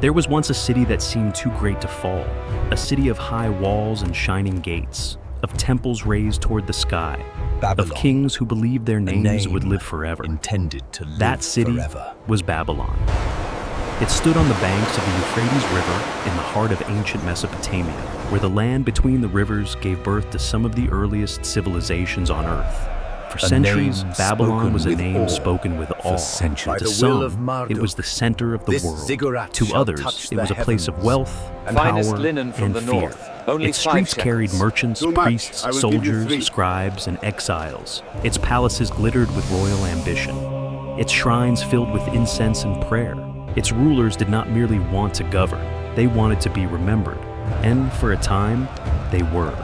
There was once a city that seemed too great to fall, a city of high walls and shining gates, of temples raised toward the sky, Babylon, of kings who believed their names would live forever. intended to live That city forever. was Babylon. It stood on the banks of the Euphrates River in the heart of ancient Mesopotamia, where the land between the rivers gave birth to some of the earliest civilizations on Earth. For centuries, Babylon was a name spoken with awe. centuries. To By the will of some, Marduk, it was the center of the this world. ziggurat To shall others, touch it the was a place of heavens. wealth, Finest power, linen from and the fear. north. Only Its 5 streets carried shekels. merchants, Too much. priests, I will give you 3. soldiers, scribes, and exiles. Its palaces glittered with royal ambition. Its shrines filled with incense and prayer. Its rulers did not merely want to govern, they wanted to be remembered. And for a time, they were.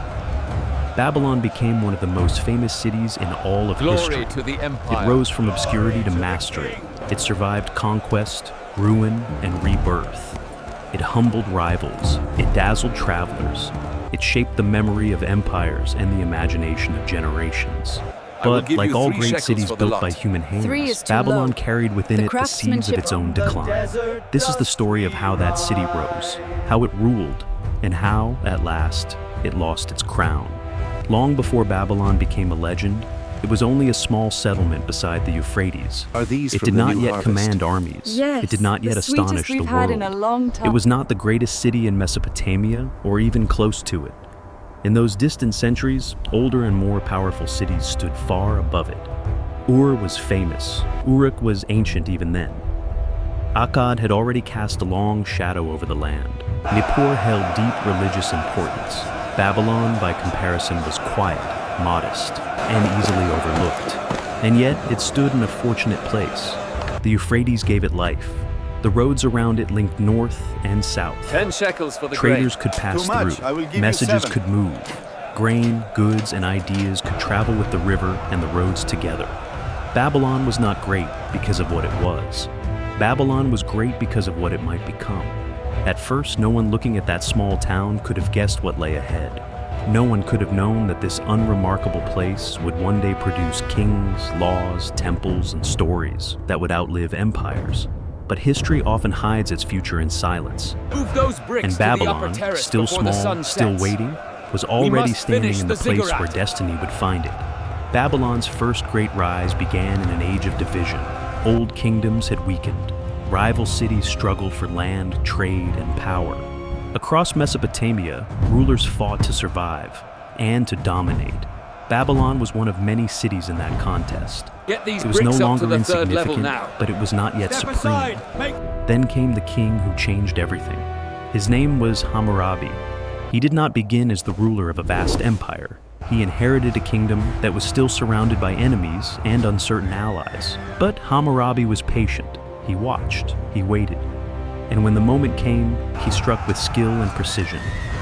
Babylon became one of the most famous cities in all of history. Glory to the empire. It rose from obscurity to mastery. It survived conquest, ruin, and rebirth. It humbled rivals. It dazzled travelers. It shaped the memory of empires and the imagination of generations. will But give like you all 3 great shekels cities for the built by lot. human 3 hands, is too Babylon low. carried within The it the seeds of its own decline. This is the story of how that city rose, how it ruled, and how, at last, it lost its crown. Long before Babylon became a legend, it was only a small settlement beside the Euphrates. Are these It from did the not new yet harvest? command armies. Yes, It did not yet the astonish sweetest the we've world. had in a long time. It was not the greatest city in Mesopotamia or even close to it. In those distant centuries, older and more powerful cities stood far above it. Ur was famous. Uruk was ancient even then. Akkad had already cast a long shadow over the land. Nippur held deep religious importance. Babylon, by comparison, was quiet, modest, and easily overlooked. And yet, it stood in a fortunate place. The Euphrates gave it life. The roads around it linked north and south. 10 shekels for the Traders grain. could pass Too much. through. I will give you Messages 7. could move. Grain, goods, and ideas could travel with the river and the roads together. Babylon was not great because of what it was. Babylon was great because of what it might become. At first, no one looking at that small town could have guessed what lay ahead. No one could have known that this unremarkable place would one day produce kings, laws, temples, and stories that would outlive empires. But history often hides its future in silence. Move those bricks And to the upper Babylon, terrace still before the small, sun still sets. waiting, was already must standing finish in the the place ziggurat. where destiny would find it. Babylon's first great rise began in an age of division. Old kingdoms had weakened. Rival cities struggled for land, trade, and power. Across Mesopotamia, rulers fought to survive and to dominate. Babylon was one of many cities in that contest. Get these It was no bricks up to longer the 3rd level insignificant, now. but it was not yet supreme. Then came the king who changed everything. His name was Hammurabi. He did not begin as the ruler of a vast empire. He inherited a kingdom that was still surrounded by enemies and uncertain allies. But Hammurabi was patient. He watched. He waited. And when the moment came, he struck with skill and precision.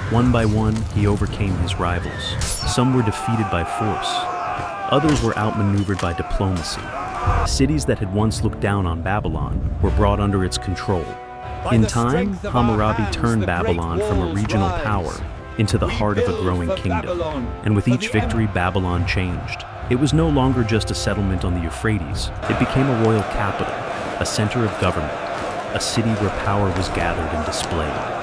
One by one, he overcame his rivals. Some were defeated by force. Others were outmaneuvered by diplomacy. Cities that had once looked down on Babylon were brought under its control. In time, Hammurabi turned Babylon from a regional power into the heart of a growing kingdom. And with each victory, Babylon changed. It was no longer just a settlement on the Euphrates. It became a royal capital, a center of government, a city where power was gathered and displayed.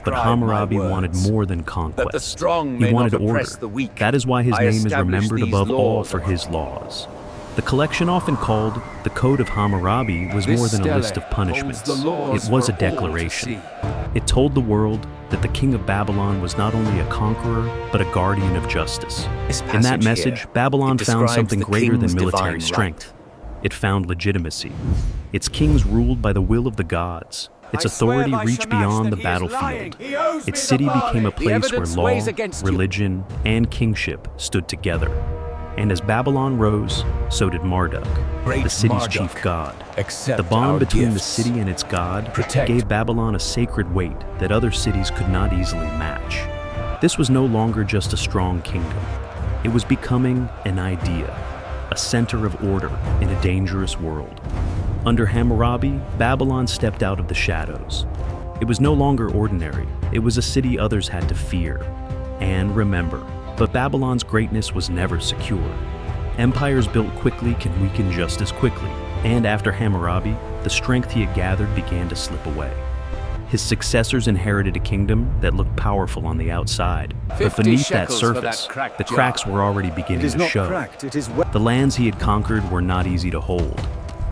But Hammurabi wanted more than conquest. That the strong He may wanted not order. oppress the weak. That is why his I name is establish remembered these above all laws for upon his laws. The collection, often called the Code of Hammurabi, was This more than a stele list of punishments. holds the laws It was for a all to declaration. see. It told the world that the king of Babylon was not only a conqueror, but a guardian of justice. This In that passage message, here, Babylon it found describes something the greater than king's military divine strength. It found legitimacy. Its kings ruled by the will of the gods. Its authority reached beyond the battlefield. Its city became a place where evidence law, weighs against you. religion, and kingship stood together. And as Babylon rose, so did Marduk, Great the city's Marduk, chief god. accept The bond our between the gifts. city and its god Protect. gave Babylon a sacred weight that other cities could not easily match. This was no longer just a strong kingdom. It was becoming an idea, a center of order in a dangerous world. Under Hammurabi, Babylon stepped out of the shadows. It was no longer ordinary. It was a city others had to fear and remember. But Babylon's greatness was never secure. Empires built quickly can weaken just as quickly, and after Hammurabi, the strength he had gathered began to slip away. His successors inherited a kingdom that looked powerful on the outside, but 50 beneath that shekels for surface, that cracked the jar. cracks were already beginning to show. The lands he had conquered were not easy to hold.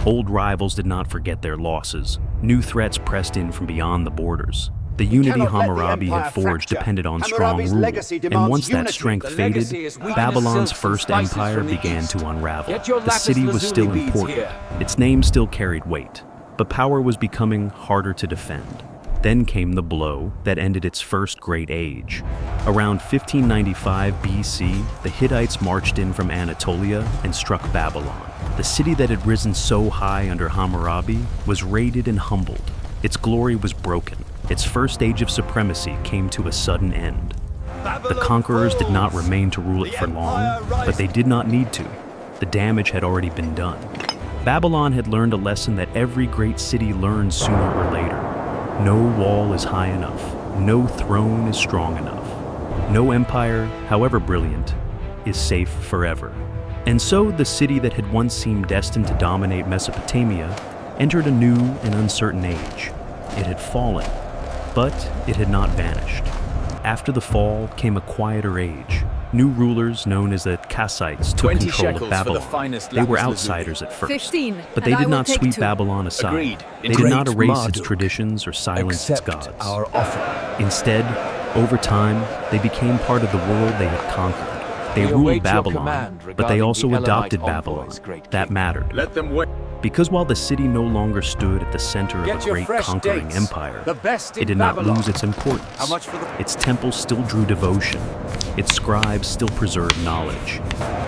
Old rivals did not forget their losses. New threats pressed in from beyond the borders. The unity cannot let the Hammurabi empire had forged fracture. depended on strong Hammurabi's rule, legacy and demands once that unity. strength The faded, legacy is weakness, Babylon's silks, and first spices empire from the began east. to unravel. Get your The lapis city was lazuli still beads important. here. Its name still carried weight, but power was becoming harder to defend. Then came the blow that ended its first great age. Around 1595 BC, the Hittites marched in from Anatolia and struck Babylon. The city that had risen so high under Hammurabi was raided and humbled. Its glory was broken. Its first age of supremacy came to a sudden end. The conquerors did not remain to rule it for long, but they did not need to. The damage had already been done. Babylon had learned a lesson that every great city learns sooner or later. No wall is high enough. No throne is strong enough. No empire, however brilliant, is safe forever. And so the city that had once seemed destined to dominate Mesopotamia entered a new and uncertain age. It had fallen, but it had not vanished. After the fall came a quieter age. New rulers, known as the Kassites, took 20 control shekels of for the Babylon. finest They were lapis lazuli. outsiders at first, 15, but they and I did will not take sweep 2. Babylon aside. Agreed. They did not Great erase its Marduk, traditions or silence its accept gods. our offer. Instead, over time, they became part of the world they had conquered. They We ruled await your Babylon, command but they regarding also the Elamite adopted envoys, Babylon. great That king. mattered. Let them wait. Because while the city no longer stood at the center of Get a your great fresh conquering dates. empire, The best in it did not Babylon. lose its importance. How much for the- Its temples still drew devotion. Its scribes still preserved knowledge.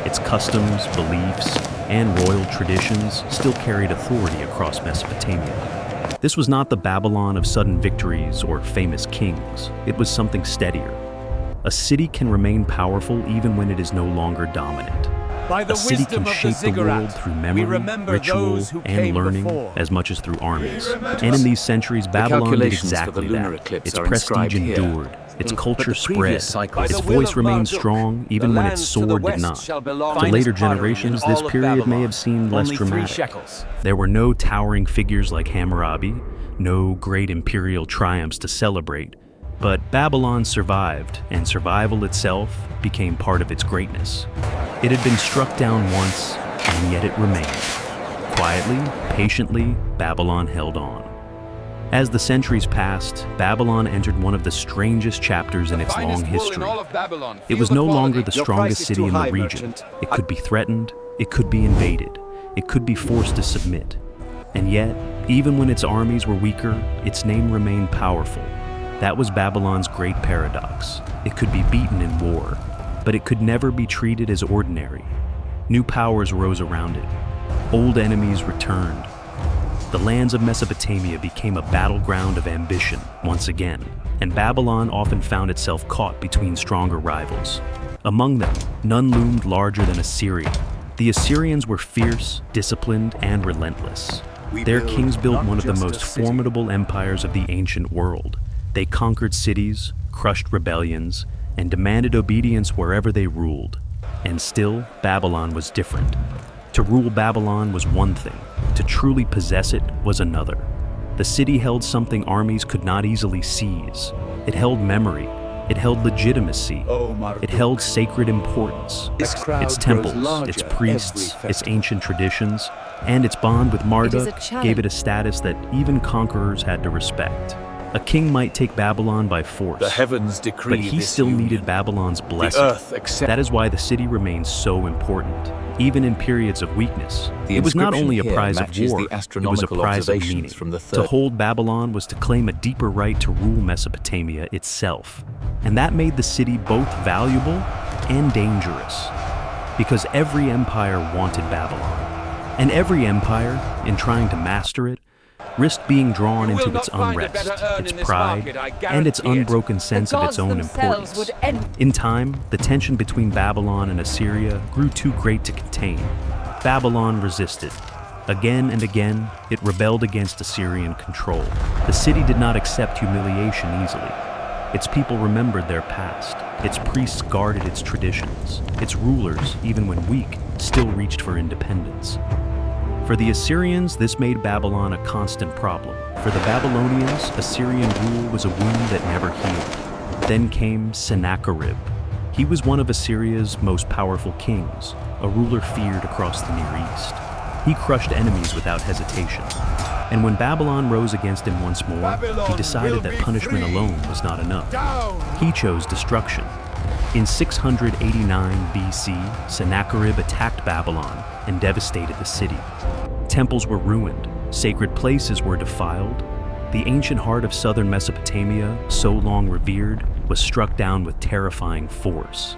Its customs, beliefs, and royal traditions still carried authority across Mesopotamia. This was not the Babylon of sudden victories or famous kings. It was something steadier. A city can remain powerful even when it is no longer dominant. By the A city wisdom can of shape the world ziggurat, through we memory, remember ritual, those who and came learning before. as much as through armies. And in these centuries, Babylon did calculations for the exactly lunar that. eclipse Its are prestige inscribed here. endured. Its culture the spread. previous cycle- Its By the will voice of remained Marduk, strong even the when its lands to the sword did west not. shall belong To to later finest pottery generations, in this all of period may Babylon. have seemed less Only 3 dramatic. shekels. There were no towering figures like Hammurabi, no great imperial triumphs to celebrate, but Babylon survived, and survival itself became part of its greatness. It had been struck down once, and yet it remained. Quietly, patiently, Babylon held on. As the centuries passed, Babylon entered one of the strangest chapters in its long history. It was no longer the Your strongest price is city too in the high, region. merchant. It could be threatened, it could be invaded, it could be forced to submit. And yet, even when its armies were weaker, its name remained powerful. That was Babylon's great paradox. It could be beaten in war, but it could never be treated as ordinary. New powers rose around it. Old enemies returned. The lands of Mesopotamia became a battleground of ambition once again, and Babylon often found itself caught between stronger rivals. Among them, none loomed larger than Assyria. The Assyrians were fierce, disciplined, and relentless. Their kings built one of the most formidable empires of the ancient world. They conquered cities, crushed rebellions, and demanded obedience wherever they ruled. And still, Babylon was different. To rule Babylon was one thing. To truly possess it was another. The city held something armies could not easily seize. It held memory. It held legitimacy. It held sacred importance. Its temples, its priests, its ancient traditions, and its bond with Marduk gave it a status that even conquerors had to respect. A king might take Babylon by force, The heavens decree but he this still union. needed Babylon's blessing. earth accept- That is why the city remains so important, even in periods of weakness. The It was not inscription only a here prize of matches war, the it was a astronomical prize of observations meaning. from the To third- hold Babylon was to claim a deeper right to rule Mesopotamia itself. And that made the city both valuable and dangerous. Because every empire wanted Babylon. And every empire, in trying to master it, risked being drawn You will into its not find a unrest, better urn its in this pride, market, I and its guarantee it. unbroken sense of its gods own themselves importance. would end. In time, the tension between Babylon and Assyria grew too great to contain. Babylon resisted. Again and again, it rebelled against Assyrian control. The city did not accept humiliation easily. Its people remembered their past. Its priests guarded its traditions. Its rulers, even when weak, still reached for independence. For the Assyrians, this made Babylon a constant problem. For the Babylonians, Assyrian rule was a wound that never healed. Then came Sennacherib. He was one of Assyria's most powerful kings, a ruler feared across the Near East. He crushed enemies without hesitation. And when Babylon rose against him once more, he decided that punishment alone was not enough. He chose destruction. In 689 BC, Sennacherib attacked Babylon and devastated the city. Temples were ruined, sacred places were defiled. The ancient heart of southern Mesopotamia, so long revered, was struck down with terrifying force.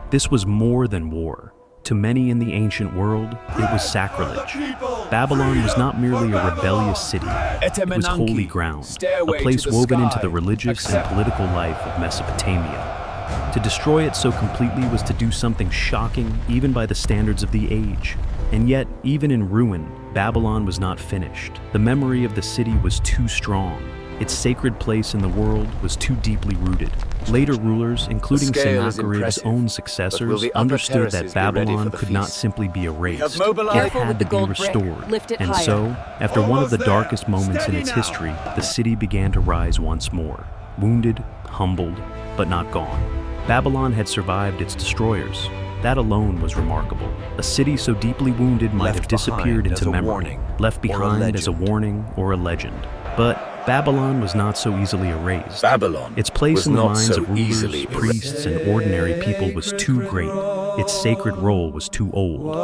This was more than war. To many in the ancient world, it was sacrilege. Babylon was not merely a rebellious city, it was holy ground, a place woven into the religious and political life of Mesopotamia. To destroy it so completely was to do something shocking even by the standards of the age. And yet, even in ruin, Babylon was not finished. The memory of the city was too strong. Its sacred place in the world was too deeply rooted. Later rulers, including Sennacherib's own successors, understood that Babylon could not simply be erased. It had to be restored. And so, after one of the darkest moments in its history, the city began to rise once more. Wounded, humbled, but not gone. Babylon had survived its destroyers. That alone was remarkable. A city so deeply wounded might have disappeared into memory, left behind as a warning or a legend. But Babylon was not so easily erased. Its place in the minds of rulers, priests, and ordinary people was too great. Its sacred role was too old.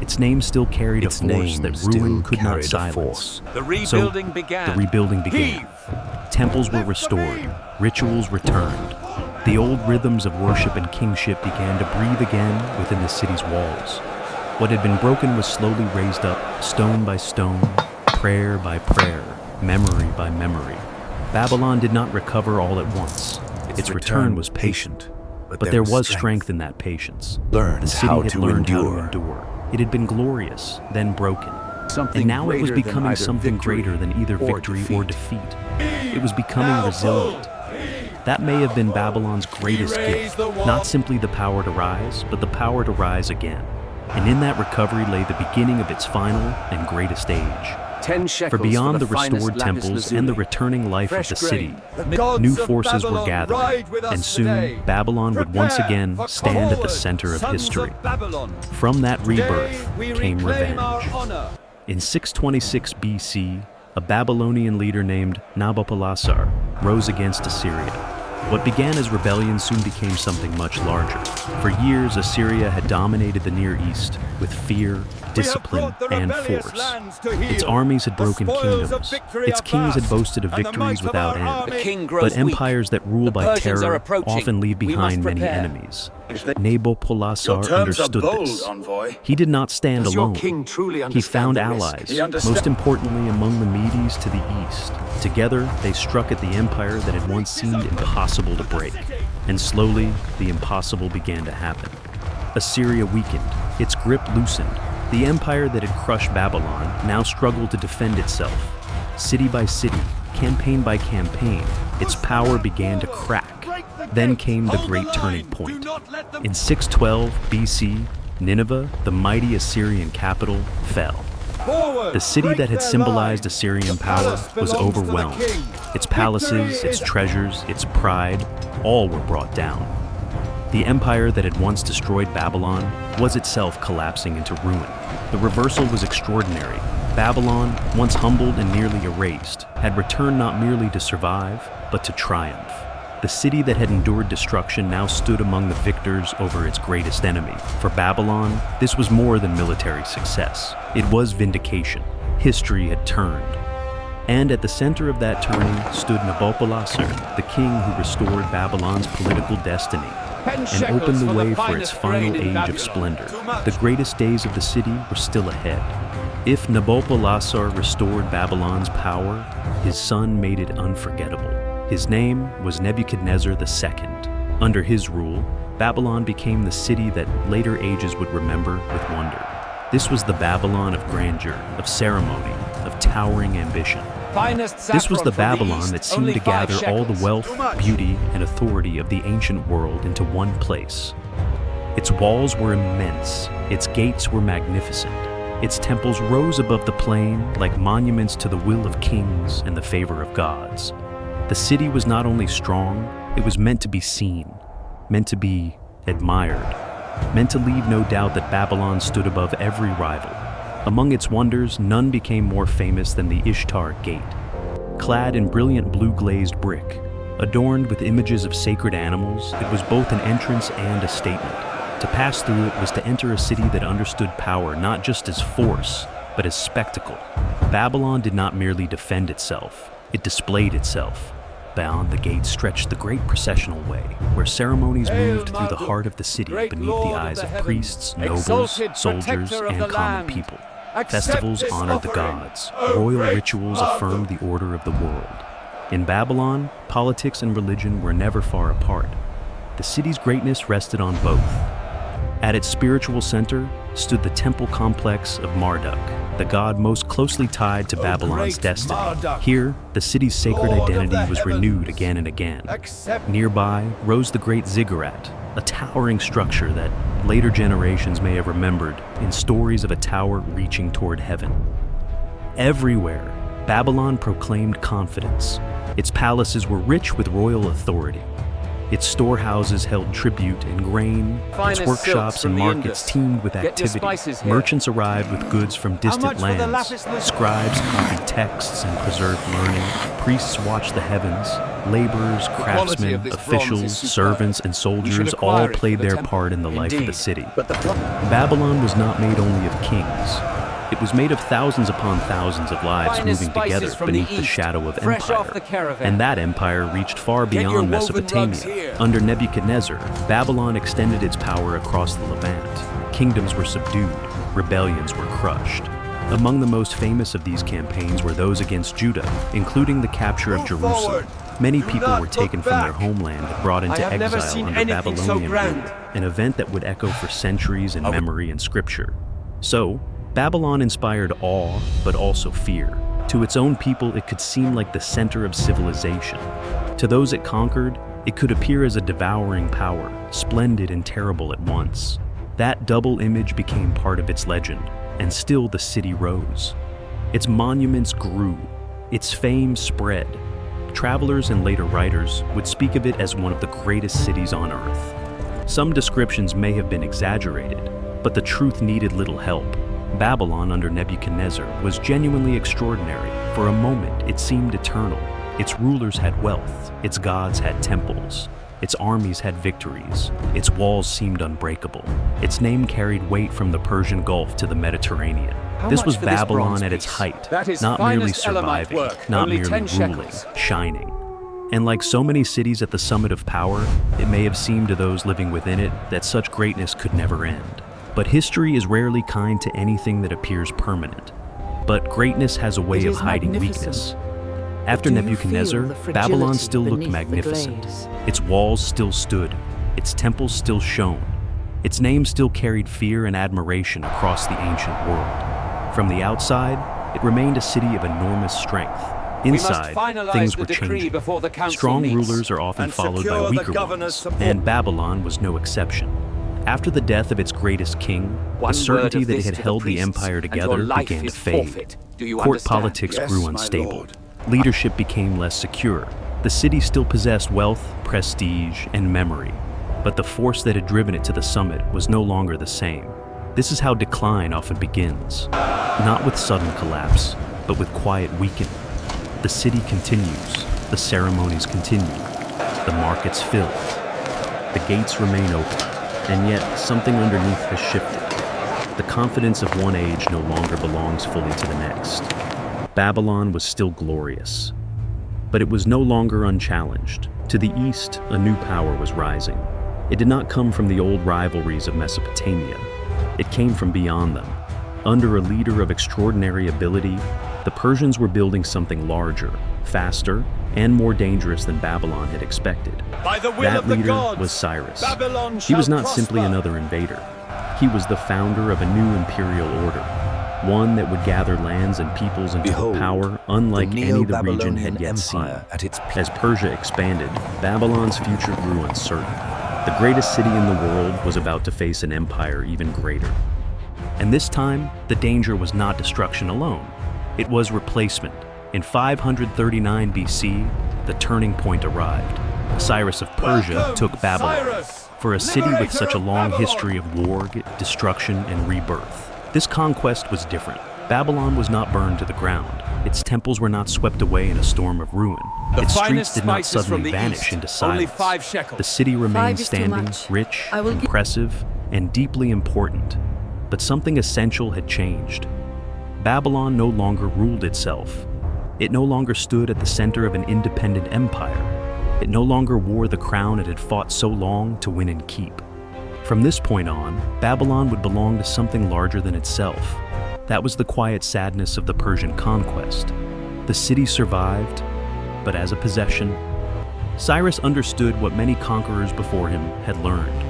Its name still carried a force that ruin could not silence. The rebuilding began. The rebuilding began. Temples were restored. Rituals returned. The old rhythms of worship and kingship began to breathe again within the city's walls. What had been broken was slowly raised up, stone by stone, prayer by prayer, memory by memory. Babylon did not recover all at once. Its return was patient, but there was strength in that patience. The city had learned how to endure. It had been glorious, then broken. And now it was becoming something greater than either victory or defeat. It was becoming resilient. That may have been Babylon's greatest gift, not simply the power to rise, but the power to rise again. And in that recovery lay the beginning of its final and greatest age. 10 shekels For beyond the finest restored lapis temples lazuli, and the returning life of fresh the city, grain. new forces were gathering, and soon Babylon would once again stand at the center of history. From that rebirth came revenge. In 626 BC, a Babylonian leader named Nabopolassar rose against Assyria. What began as rebellion soon became something much larger. For years, Assyria had dominated the Near East with fear, discipline, and force. Its armies had broken kingdoms. Its kings had boasted of victories without end. But empires that rule by terror often leave behind many enemies. Nabopolassar understood this. He did not stand alone. He found allies, most importantly among the Medes to the east. Together, they struck at the empire that had once seemed impossible to break. And slowly, the impossible began to happen. Assyria weakened, its grip loosened. The empire that had crushed Babylon now struggled to defend itself. City by city, campaign by campaign, its power began to crack. Then came the great turning point. In 612 BC, Nineveh, the mighty Assyrian capital, fell. The city that had symbolized Assyrian power was overwhelmed. Its palaces, its treasures, its pride, all were brought down. The empire that had once destroyed Babylon was itself collapsing into ruin. The reversal was extraordinary. Babylon, once humbled and nearly erased, had returned not merely to survive, but to triumph. The city that had endured destruction now stood among the victors over its greatest enemy. For Babylon, this was more than military success. It was vindication. History had turned. And at the center of that turning stood Nabopolassar, the king who restored Babylon's political destiny and opened the way for its final age of splendor. The greatest days of the city were still ahead. If Nabopolassar restored Babylon's power, his son made it unforgettable. His name was Nebuchadnezzar II. Under his rule, Babylon became the city that later ages would remember with wonder. This was the Babylon of grandeur, of ceremony, of towering ambition. This was the Babylon that seemed to gather all the wealth, beauty, and authority of the ancient world into one place. Its walls were immense, its gates were magnificent, Its temples rose above the plain like monuments to the will of kings and the favor of gods. The city was not only strong, it was meant to be seen, meant to be admired, meant to leave no doubt that Babylon stood above every rival. Among its wonders, none became more famous than the Ishtar Gate. Clad in brilliant blue-glazed brick, adorned with images of sacred animals, it was both an entrance and a statement. To pass through it was to enter a city that understood power not just as force, but as spectacle. Babylon did not merely defend itself, it displayed itself. Beyond the gate stretched the great processional way, where ceremonies moved through the heart of the city beneath the eyes of priests, nobles, soldiers, and common people. Festivals honored the gods. Royal rituals affirmed the order of the world. In Babylon, politics and religion were never far apart. The city's greatness rested on both. At its spiritual center stood the temple complex of Marduk, the god most closely tied to Babylon's destiny. Here, the city's sacred identity was renewed again and again. Nearby rose the great ziggurat, a towering structure that later generations may have remembered in stories of a tower reaching toward heaven. Everywhere, Babylon proclaimed confidence. Its palaces were rich with royal authority. Its storehouses held tribute in grain, its workshops and markets teemed with activity. Merchants arrived with goods from distant lands. Scribes copied texts and preserved learning. Priests watched the heavens. Laborers, craftsmen, officials, servants, and soldiers all played their part in the life of the city. Babylon was not made only of kings. It was made of thousands upon thousands of lives moving together beneath the shadow of empire. And that empire reached far beyond Mesopotamia. Under Nebuchadnezzar, Babylon extended its power across the Levant. Kingdoms were subdued, rebellions were crushed. Among the most famous of these campaigns were those against Judah, including the capture of Jerusalem. Many people were taken from their homeland and brought into exile under Babylonian rule, an event that would echo for centuries in memory and scripture. So, Babylon inspired awe, but also fear. To its own people, it could seem like the center of civilization. To those it conquered, it could appear as a devouring power, splendid and terrible at once. That double image became part of its legend, and still the city rose. Its monuments grew, its fame spread. Travelers and later writers would speak of it as one of the greatest cities on earth. Some descriptions may have been exaggerated, but the truth needed little help. Babylon under Nebuchadnezzar was genuinely extraordinary. For a moment, it seemed eternal. Its rulers had wealth, its gods had temples, its armies had victories, its walls seemed unbreakable. Its name carried weight from the Persian Gulf to the Mediterranean. This was Babylon at its height, not merely surviving, not merely ruling, shining. And like so many cities at the summit of power, it may have seemed to those living within it that such greatness could never end. But history is rarely kind to anything that appears permanent. But greatness has a way of hiding weakness. After Nebuchadnezzar, Babylon still looked magnificent. Its walls still stood, its temples still shone. Its name still carried fear and admiration across the ancient world. From the outside, it remained a city of enormous strength. Inside, things were changing. Strong rulers are often followed by weaker ones, and Babylon was no exception. After the death of its greatest king, the certainty that it had held the empire together began to fade. Court politics grew unstable. Leadership became less secure. The city still possessed wealth, prestige, and memory, but the force that had driven it to the summit was no longer the same. This is how decline often begins. Not with sudden collapse, but with quiet weakening. The city continues, the ceremonies continue, the markets fill, the gates remain open. And yet, something underneath has shifted. The confidence of one age no longer belongs fully to the next. Babylon was still glorious, but it was no longer unchallenged. To the east, a new power was rising. It did not come from the old rivalries of Mesopotamia. It came from beyond them. Under a leader of extraordinary ability, the Persians were building something larger, faster, and more dangerous than Babylon had expected. That leader was Cyrus. He was not simply another invader. He was the founder of a new imperial order, one that would gather lands and peoples into a power unlike any the region had yet seen. As Persia expanded, Babylon's future grew uncertain. The greatest city in the world was about to face an empire even greater. And this time, the danger was not destruction alone. It was replacement. In 539 BC, the turning point arrived. Cyrus of Persia took Babylon. For a city with such a long history of war, destruction, and rebirth, this conquest was different. Babylon was not burned to the ground. Its temples were not swept away in a storm of ruin. Its streets did not suddenly vanish into silence. The city remained standing, rich, impressive, and deeply important. But something essential had changed. Babylon no longer ruled itself. It no longer stood at the center of an independent empire. It no longer wore the crown it had fought so long to win and keep. From this point on, Babylon would belong to something larger than itself. That was the quiet sadness of the Persian conquest. The city survived, but as a possession. Cyrus understood what many conquerors before him had learned.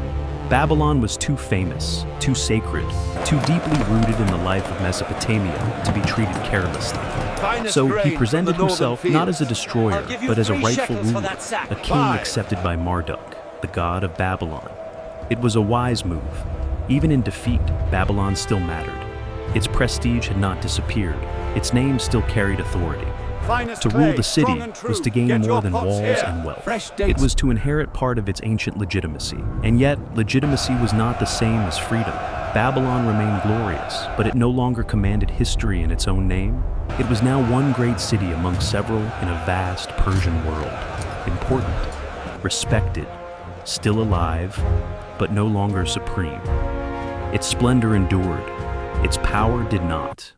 Babylon was too famous, too sacred, too deeply rooted in the life of Mesopotamia to be treated carelessly. So he presented himself not as a destroyer, but as a rightful ruler, a king accepted by Marduk, the god of Babylon. It was a wise move. Even in defeat, Babylon still mattered. Its prestige had not disappeared. Its name still carried authority. To rule the city was to gain more than walls and wealth. It was to inherit part of its ancient legitimacy. And yet, legitimacy was not the same as freedom. Babylon remained glorious, but it no longer commanded history in its own name. It was now one great city among several in a vast Persian world. Important, respected, still alive, but no longer supreme. Its splendor endured. Its power did not.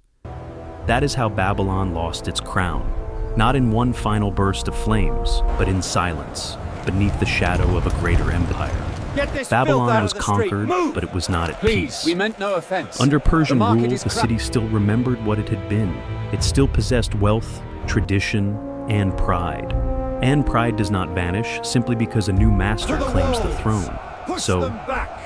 That is how Babylon lost its crown, not in one final burst of flames, but in silence, beneath the shadow of a greater empire. Babylon was conquered, but it was not at peace. We meant no offense. Under Persian rule, the city still remembered what it had been. It still possessed wealth, tradition, and pride. And pride does not vanish simply because a new master claims the throne. So,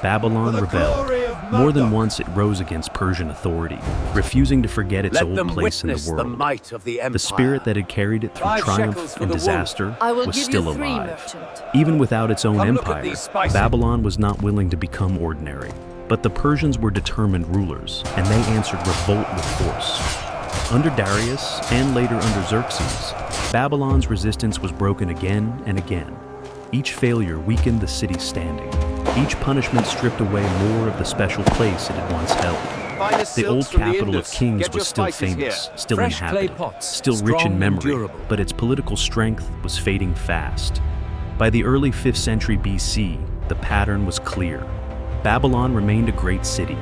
Babylon rebelled. More than once it rose against Persian authority, refusing to forget its old place in the world. The might of the empire. The spirit that had carried it through triumph and disaster was still alive. Even without its own empire, Babylon was not willing to become ordinary. But the Persians were determined rulers, and they answered revolt with force. Under Darius, and later under Xerxes, Babylon's resistance was broken again and again. Each failure weakened the city's standing. Each punishment stripped away more of the special place it had once held. The old capital of kings was still famous, still inhabited, still rich in memory, but its political strength was fading fast. By the early 5th century BC, the pattern was clear. Babylon remained a great city,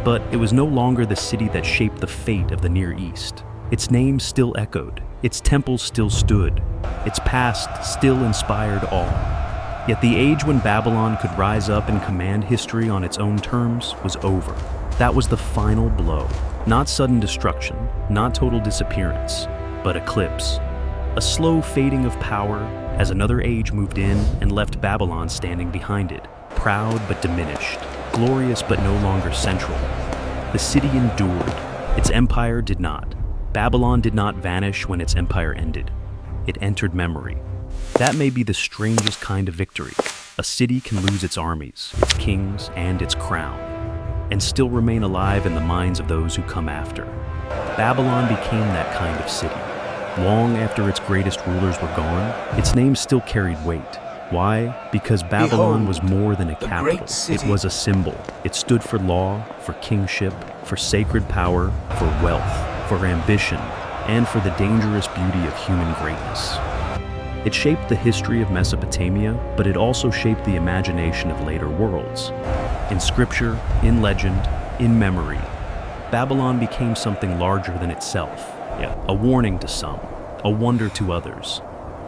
but it was no longer the city that shaped the fate of the Near East. Its name still echoed, its temples still stood, its past still inspired awe. Yet the age when Babylon could rise up and command history on its own terms was over. That was the final blow. Not sudden destruction, not total disappearance, but eclipse. A slow fading of power as another age moved in and left Babylon standing behind it, proud but diminished, glorious but no longer central. The city endured. Its empire did not. Babylon did not vanish when its empire ended. It entered memory. That may be the strangest kind of victory. A city can lose its armies, its kings, and its crown, and still remain alive in the minds of those who come after. Babylon became that kind of city. Long after its greatest rulers were gone, its name still carried weight. Why? Because Babylon was more than a capital. It was a symbol. It stood for law, for kingship, for sacred power, for wealth, for ambition, and for the dangerous beauty of human greatness. It shaped the history of Mesopotamia, but it also shaped the imagination of later worlds. In scripture, in legend, in memory, Babylon became something larger than itself. A warning to some, a wonder to others.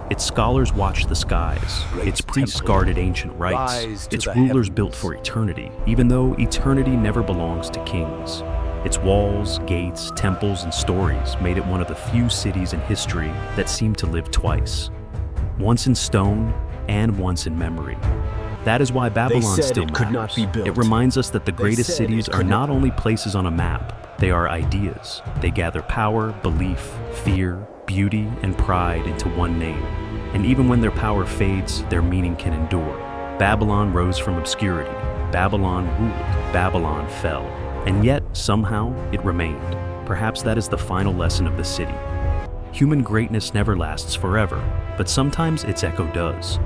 Its scholars watched the skies, its priests guarded ancient rites, its rulers built for eternity, even though eternity never belongs to kings. Its walls, gates, temples, and stories made it one of the few cities in history that seemed to live twice. Once in stone, and once in memory. That is why Babylon still matters. It reminds us that the greatest cities are not only places on a map, they are ideas. They gather power, belief, fear, beauty, and pride into one name. And even when their power fades, their meaning can endure. Babylon rose from obscurity. Babylon ruled. Babylon fell. And yet, Somehow, it remained. Perhaps that is the final lesson of the city. Human greatness never lasts forever, but sometimes its echo does.